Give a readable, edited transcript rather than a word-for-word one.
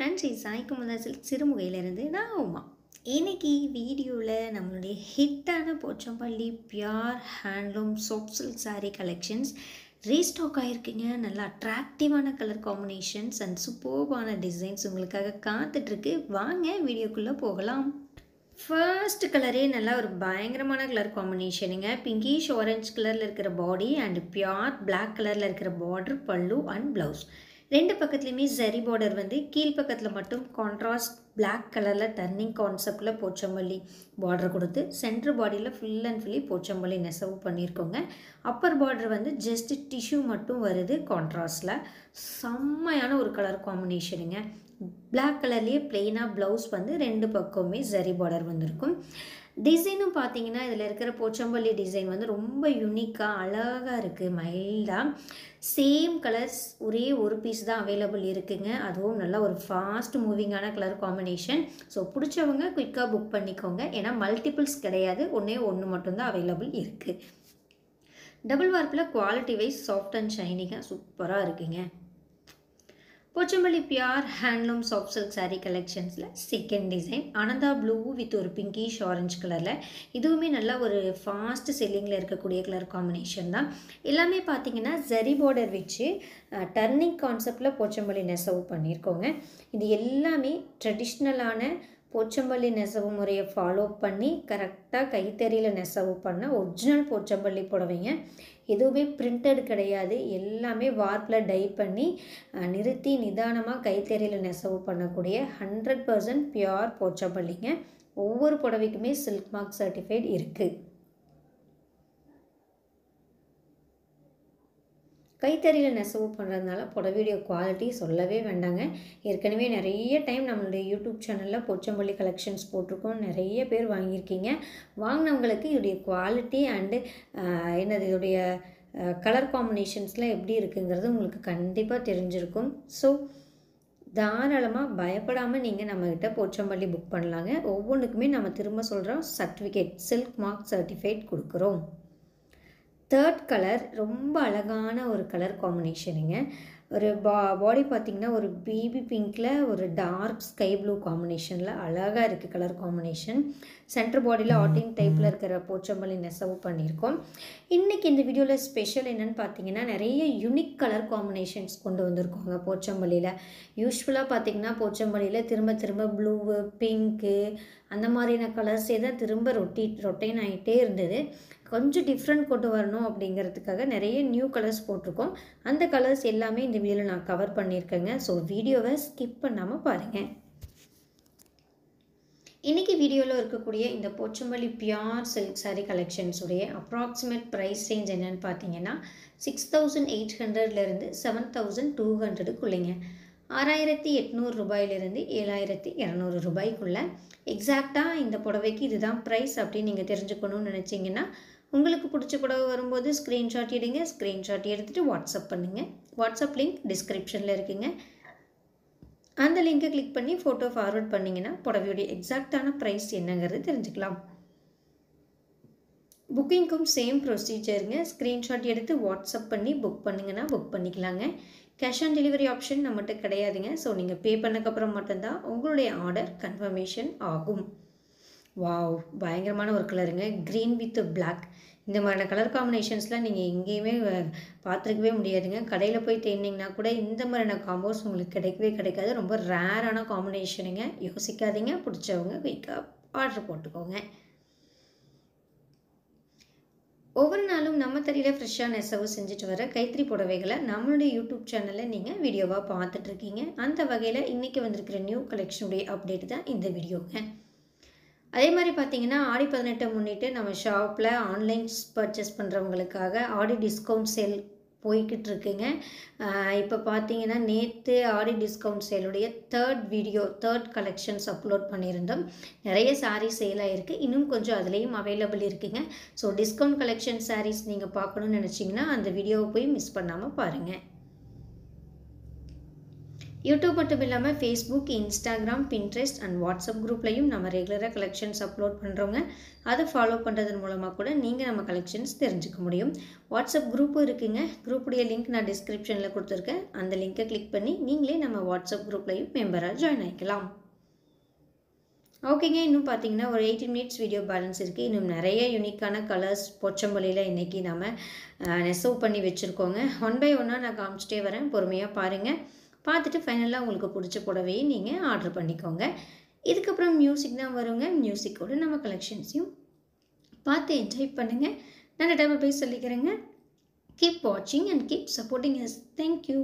Friends, இது சாய்க்கு முந்தாசில் சிறுமுகையிலேருந்து நான் உமா. இன்னைக்கு வீடியோவில் நம்மளுடைய ஹிட்டான Pochampalli pure handloom soft silk saree collections restock ஆகிருக்குங்க. நல்லா அட்ராக்டிவான கலர் காம்பினேஷன்ஸ் அண்ட் சூப்பர்பான டிசைன்ஸ் உங்களுக்காக காத்துட்ருக்கு. வாங்க வீடியோக்குள்ளே போகலாம். ஃபர்ஸ்ட் கலரே நல்லா ஒரு பயங்கரமான கலர் காம்பினேஷனுங்க. பிங்கிஷ் ஆரஞ்ச் கலரில் இருக்கிற பாடி அண்ட் பியூர் பிளாக் கலரில் இருக்கிற பார்டர், பல்லு அண்ட் ப்ளவுஸ். ரெண்டு பக்கத்துலையுமே ஜரி பார்டர் வந்து கீழ்ப்பக்கத்தில் மட்டும் கான்ட்ராஸ்ட் பிளாக் கலரில் டர்னிங் கான்செப்டில் போச்சம்பள்ளி பார்டர் கொடுத்து சென்டர் பாடியில் ஃபுல் அண்ட் ஃபுல்லி போச்சம்பள்ளி நெசவு பண்ணியிருக்கோங்க. அப்பர் பார்டர் வந்து ஜஸ்ட் டிஷ்யூ மட்டும் வருது கான்ட்ராஸ்டில். செம்மையான ஒரு கலர் காம்பினேஷனுங்க. பிளாக் கலர்லேயே பிளெயினாக ப்ளவுஸ் வந்து ரெண்டு பக்கமுமே ஜரி பார்டர் வந்திருக்கும். டிசைனும் பார்த்தீங்கன்னா இதில் இருக்கிற போச்சம்பள்ளி டிசைன் வந்து ரொம்ப யூனிக்காக அழகாக இருக்குது. மைல்டாக சேம் கலர்ஸ் ஒரே ஒரு பீஸ் தான் அவைலபிள் இருக்குங்க. அதுவும் நல்லா ஒரு ஃபாஸ்ட் மூவிங்கான கலர் காம்பினேஷன். ஸோ பிடிச்சவங்க குயிக்காக புக் பண்ணிக்கோங்க. ஏன்னா மல்டிபிள்ஸ் கிடையாது, ஒன்று மட்டும்தான் அவைலபிள் இருக்குது. டபுள் வார்ப்பில் குவாலிட்டி வைஸ் சாஃப்ட் அண்ட் ஷைனிங்காக சூப்பராக இருக்குங்க. Pochampalli pure handloom soft silk saree கலெக்ஷன்ஸில் second design Ananda blue with ஒரு பிங்கிஷ் ஆரஞ்ச் கலரில். இதுவுமே நல்லா ஒரு ஃபாஸ்ட் செல்லிங்கில் இருக்கக்கூடிய கலர் காம்பினேஷன் தான். எல்லாமே பார்த்தீங்கன்னா ஜரி பார்டர் வச்சு டர்னிங் கான்செப்டில் போச்சம்பள்ளி நெசவு பண்ணியிருக்கோங்க. இது எல்லாமே ட்ரெடிஷ்னலான போச்சம்பள்ளி நெசவு முறையை ஃபாலோ பண்ணி கரெக்டாக கைத்தறியில் நெசவு பண்ண ஒரிஜினல் போச்சம்பள்ளி புடவைங்க. எதுவுமே பிரிண்டட் கிடையாது. எல்லாமே வார்ப்பில் டை பண்ணி நிறுத்தி நிதானமாக கைத்தறியில் நெசவு பண்ணக்கூடிய 100% பியூர் போச்சம்பள்ளிங்க. ஒவ்வொரு புடவைக்குமே சில்க் மார்க் சர்டிஃபைட் இருக்குது. கைத்தறியில் நெசவு பண்ணுறதுனால புடவையுடைய குவாலிட்டி சொல்லவே வேண்டாங்க. ஏற்கனவே நிறைய டைம் நம்மளுடைய யூடியூப் சேனலில் போச்சம்பள்ளி கலெக்ஷன்ஸ் போட்டிருக்கோம். நிறைய பேர் வாங்கியிருக்கீங்க. வாங்கினவங்களுக்கு இதோடைய குவாலிட்டி அண்டு இதோடைய கலர் காம்பினேஷன்ஸ்லாம் எப்படி இருக்குங்கிறது உங்களுக்கு கண்டிப்பாக தெரிஞ்சிருக்கும். ஸோ தாராளமாக பயப்படாமல் நீங்கள் நம்மக்கிட்ட போச்சம்பள்ளி புக் பண்ணலாங்க. ஒவ்வொன்றுக்குமே நம்ம திரும்ப சொல்கிறோம், சர்டிஃபிகேட் சில்க் மார்க் சர்டிஃபைட் கொடுக்குறோம். தேர்ட் கலர் ரொம்ப அழகான ஒரு கலர் காம்பினேஷனுங்க. ஒரு பாடி பார்த்திங்கன்னா ஒரு பேபி பிங்க்கில் ஒரு டார்க் ஸ்கை ப்ளூ காம்பினேஷனில் அழகாக இருக்குது கலர் காம்பினேஷன். சென்டர் பாடியில் ஆட்டின் டைப்பில் இருக்கிற போச்சம்பள்ளி நெசவு பண்ணியிருக்கோம். இன்றைக்கி இந்த வீடியோவில் ஸ்பெஷல் என்னென்னு பார்த்தீங்கன்னா நிறைய யூனிக் கலர் காம்பினேஷன்ஸ் கொண்டு வந்திருக்கோங்க போச்சம்பள்ளியில். யூஸ்வலாக பார்த்திங்கன்னா போச்சம்பள்ளியில் திரும்ப ப்ளூவு, பிங்க்கு அந்த மாதிரியான கலர்ஸே தான் திரும்ப ரொட்டைன் ஆகிட்டே இருந்தது. கொஞ்சம் டிஃப்ரெண்ட் கொண்டு வரணும் அப்படிங்கிறதுக்காக நிறைய நியூ கலர்ஸ் போட்டிருக்கோம். அந்த கலர்ஸ் எல்லாமே இந்த வீடியோவில் நான் கவர் பண்ணியிருக்கேங்க. ஸோ வீடியோவை ஸ்கிப் பண்ணாமல் பாருங்கள். இன்றைக்கி வீடியோவில் இருக்கக்கூடிய இந்த போச்சம்பள்ளி பியூர் சில்க் சாரீ கலெக்ஷன்ஸுடைய அப்ராக்சிமேட் ப்ரைஸ் ரேஞ்ச் என்னென்னு பார்த்தீங்கன்னா 6800 7200 6800 ரூபாயிலிருந்து 7200 ரூபாய்க்குள்ளே. எக்ஸாக்டாக இந்த புடவைக்கு இதுதான் ப்ரைஸ் அப்படின்னு நீங்கள் தெரிஞ்சுக்கணும்னு நினச்சிங்கன்னா உங்களுக்கு பிடிச்ச புடவை வரும்போது ஸ்க்ரீன்ஷாட் எடுங்க. ஸ்க்ரீன்ஷாட் எடுத்துகிட்டு வாட்ஸ்அப் பண்ணுங்கள். வாட்ஸ்அப் லிங்க் டிஸ்கிரிப்ஷனில் இருக்குங்க. அந்த லிங்கை கிளிக் பண்ணி ஃபோட்டோ ஃபார்வர்ட் பண்ணிங்கன்னா புடவையுடைய எக்ஸாக்டான ப்ரைஸ் என்னங்கிறது தெரிஞ்சுக்கலாம். புக்கிங்க்கும் சேம் ப்ரொசீஜருங்க. ஸ்க்ரீன்ஷாட் எடுத்து வாட்ஸ்அப் பண்ணி புக் பண்ணிங்கன்னா புக் பண்ணிக்கலாங்க. கேஷ் ஆன் டெலிவரி ஆப்ஷன் நம்மகிட்ட கிடையாதுங்க. ஸோ நீங்கள் பே பண்ணக்கப்புறம் மட்டும்தான் உங்களுடைய ஆர்டர் கன்ஃபர்மேஷன் ஆகும். வாவ், பயங்கரமான ஒரு கலருங்க. Green with black. இந்த மாதிரியான கலர் காம்பினேஷன்ஸ்லாம் நீங்கள் எங்கேயுமே பார்த்துருக்கவே முடியாதுங்க. கடையில் போய் தேடினீங்கன்னா கூட இந்த மாதிரியான காம்போஸ் உங்களுக்கு கிடைக்காது. ரொம்ப ரேரான காம்பினேஷனுங்க. யோசிக்காதீங்க, பிடிச்சவங்க குயிக்காக ஆர்டர் போட்டுக்கோங்க. ஒவ்வொரு நாளும் நம்ம தறியில் ஃப்ரெஷ்ஷாக நெசவு செஞ்சுட்டு வர கைத்தறி புடவைகளை நம்மளுடைய யூடியூப் சேனலில் நீங்கள் வீடியோவாக பார்த்துட்ருக்கீங்க. அந்த வகையில் இன்றைக்கி வந்திருக்கிற நியூ கலெக்ஷனுடைய அப்டேட் தான் இந்த வீடியோங்க. அதே மாதிரி பார்த்தீங்கன்னா ஆடி 18 முன்னிட்டு நம்ம ஷாப்பில் ஆன்லைன் பர்ச்சேஸ் பண்ணுறவங்களுக்காக ஆடி டிஸ்கவுண்ட் சேல் போய்கிட்டு இருக்குங்க. இப்போ பார்த்தீங்கன்னா நேற்று ஆடி டிஸ்கவுண்ட் சேலுடைய தேர்ட் கலெக்ஷன்ஸ் அப்லோட் பண்ணியிருந்தோம். நிறைய சாரீஸ் சேல் ஆகிருக்கு. இன்னும் கொஞ்சம் அதுலேயும் அவைலபிள் இருக்குங்க. ஸோ டிஸ்கவுண்ட் கலெக்ஷன் சாரீஸ் நீங்கள் பார்க்கணுன்னு நினச்சிங்கன்னா அந்த வீடியோவை போய் மிஸ் பண்ணாமல் பாருங்கள். யூடியூப் மட்டும் இல்லாமல் Facebook, Instagram, Pinterest and WhatsApp குரூப்லையும் நம்ம ரெகுலராக கலெக்ஷன்ஸ் அப்லோட் பண்ணுறோங்க. அதை ஃபாலோ பண்ணுறதன் மூலமாக கூட நீங்கள் நம்ம கலெக்ஷன்ஸ் தெரிஞ்சுக்க முடியும். வாட்ஸ்அப் குரூப்பும் இருக்குங்க. குரூப்புடைய லிங்க் நான் டிஸ்கிரிப்ஷனில் கொடுத்துருக்கேன். அந்த லிங்கை கிளிக் பண்ணி நீங்களே நம்ம வாட்ஸ்அப் குரூப்லையும் மெம்பராக ஜாயின் ஆகிக்கலாம். ஓகேங்க, இன்னும் பார்த்தீங்கன்னா ஒரு 18 மினிட்ஸ் வீடியோ பேலன்ஸ் இருக்குது. இன்னும் நிறைய யூனிக்கான கலர்ஸ் போச்சம்பள்ளியில் இன்றைக்கி நம்ம நெசவு பண்ணி வச்சுருக்கோங்க. ஒன் பை ஒன்னாக நான் காமிச்சிட்டே வரேன், பொறுமையாக பாருங்கள். பார்த்துட்டு ஃபைனலாக உங்களுக்கு பிடிச்ச புடவையை நீங்கள் ஆர்டர் பண்ணிக்கோங்க. இதுக்கப்புறம் மியூசிக் தான் வருங்க. மியூசிக்கோடு நம்ம கலெக்ஷன்ஸையும் பார்த்து என்ஜாய் பண்ணுங்கள். நான் டைம் போய் சொல்லிக்கிறேங்க. கீப் வாட்சிங் and keep supporting us. Thank you.